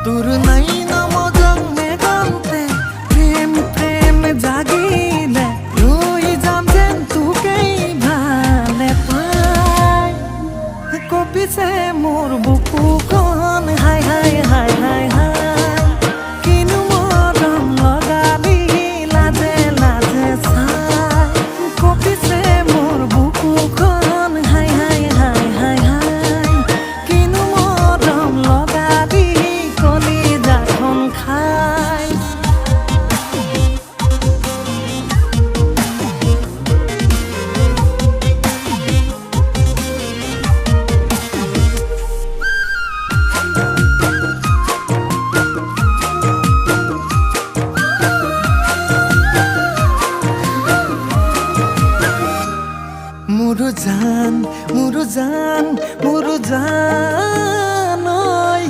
তোর নাই নাম জন্মে গন্তে প্রেম প্রেম জাগিলে রই যাম যেন তোকেই ভালে পাই কপিছে মোর বুকুখন হাই হাই হাই হাই হাই কিনো মৰম লগালি লাজে লাজে চাই কপিছে মোৰ বুকুখন হাই হাই হাই হাই হাই কিনো মৰম লগালি কলিজাখন খাই মুৰুজান মুৰুজান মুৰুজান